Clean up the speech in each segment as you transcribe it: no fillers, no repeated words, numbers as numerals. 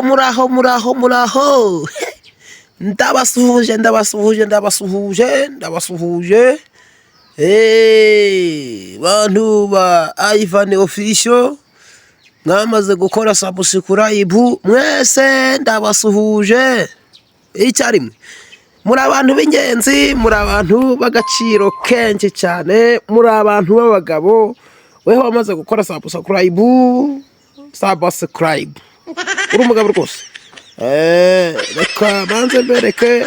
muraho ndabasuhuje bantu ba Ivan Official mwamaze gukora subscribe mwese ndabasuhuje icyarimwe muri abantu b'ingenzi muri abantu b'agaciro kenshi cyane muri abantu b'abagabo weho wamaze gukora subscribe uri umugabo rwose reka banze mbereke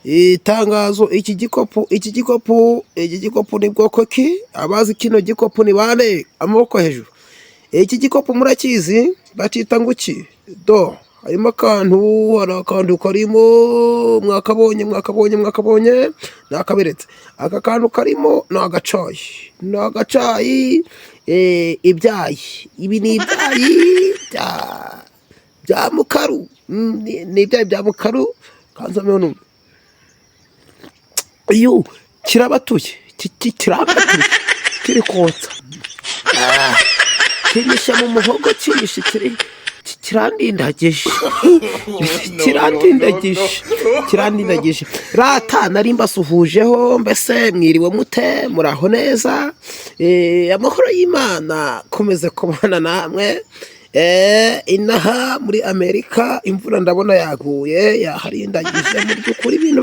itangazo iki gikopu ni bwoko ki abazi kino gikopu ni bane amaboko hejuru iki gikopu murakizi bacita nguki do harimo akantu karimo mwakabonye nakaberetse aka kantu karimo ni agacayi ibyayi ibi ni ibyayi bya mukaru ni ibyayi bya mukaru kanzameho numva iyo kirabatuye kiri kotsa kinyishe mu muhogo kinyishe kirandindagije rata nari mbasuhujeho mbese mwiriwe mute muraho neza amahoro y'Imana komeze kubana namwe inaha muri Amerika imvura ndabona yaguye yaharindagije mu by'ukuri ibintu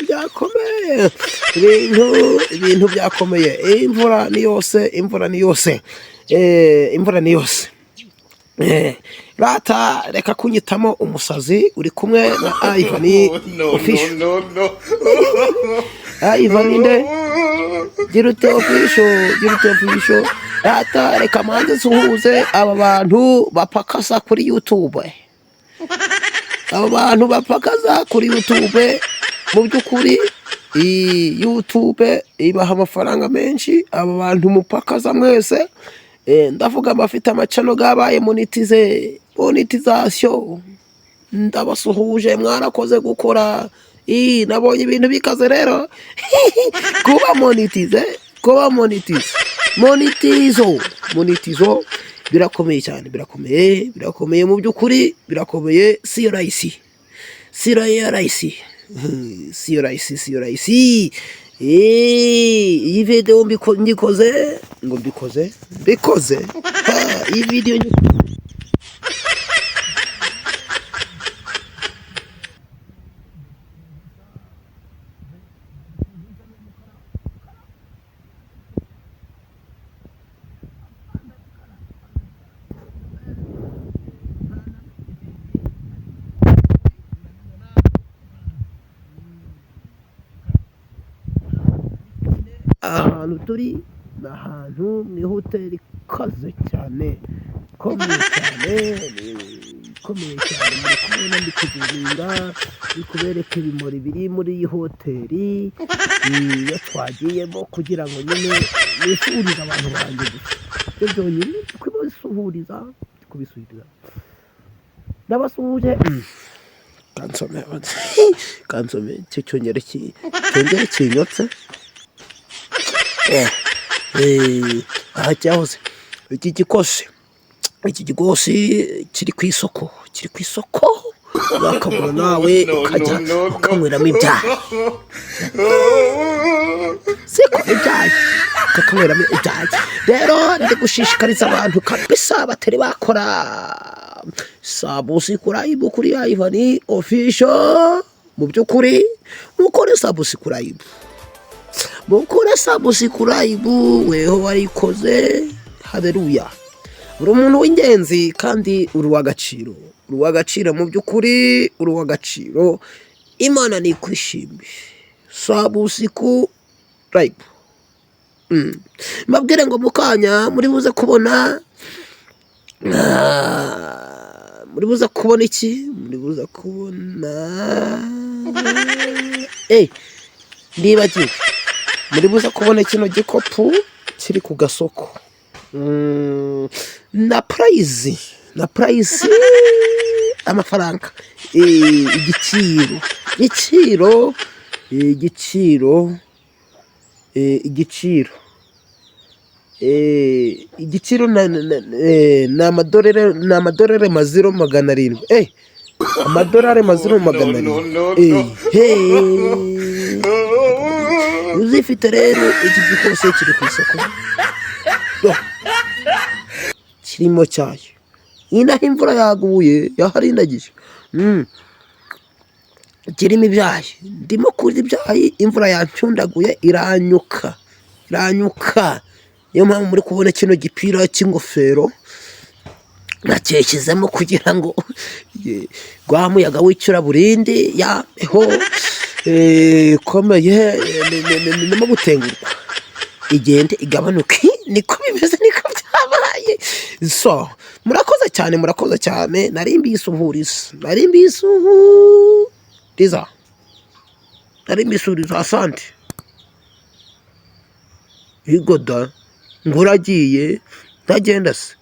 byakomeye imvura ni yose rata reka kunyitamo umusazi uri kumwe na Ivan Official Ivan inde girute official rata reka manze suhuze aba bantu bapakasa kuri YouTube mu by'ukuri YouTube ibaha amafaranga menshi aba bantu mupakaza mwese ndavuga bafite amacano gabaye monetization ndabasuhuje mwarakoze gukora nabonye ibintu bikaze rero kuba monetizo birakomeye cyane birakomeye mu by'ukuri birakomeye siyo rahisi iyi video mbikoze iyi video ahantu turi ni ahantu mu hoteli ikaze cyane ikomeye cyane muri kubona ndi kugurinda ndi kubereka ibimori biri muri iyi hoteli iyo twagiyemo kugira ngo nyine nisuhurize abantu banjye gusa ibyo byonyine kubisuhuriza ndabasuhuje kansome icyo cyongere kinyotse aha cyahoze iki gikosi kiri ku isoko bakabona nawe ukajya ukanyweramo ibyayi ukanyweramo ibyayi rero ndi gushishikariza abantu kabisa batari bakora subscribe kuri Ivan Official mu by'ukuri mukore subscribe weho warikoze haleluya uri umuntu w'ingenzi kandi uri uw'agaciro mu by'ukuri uri uw'agaciro Imana ni kwishimye subscribe mbabwire ngo mukanya muri buze kubona iki muri buze kubona ndibagiwe muri buze kubona kino gikopu kiri ku gasoko na price amafaranga igiciro igiciro ni amadolari maziro 700. Amadolari maziro 700. Uzifite rero iki gikose kiri ku isoko kirimo cyayo. Inaho imvura yaguye yaharindagije, kirimo ibyayi. Ndimo kurya ibyayi, imvura yancundaguye iranyuka. Niyo mpamvu muri kubona kino gipira cy'ingofero nacyeshyizemo kugira ngo rwa muyaga w'icuraburindi yaho komeye nimo gutengurwa igende igabanuke. Niko bimeze, niko byabaye. So murakoze cyane. Nari mbisuhuriza. Asante. Igoda nguragiye ndagenda se.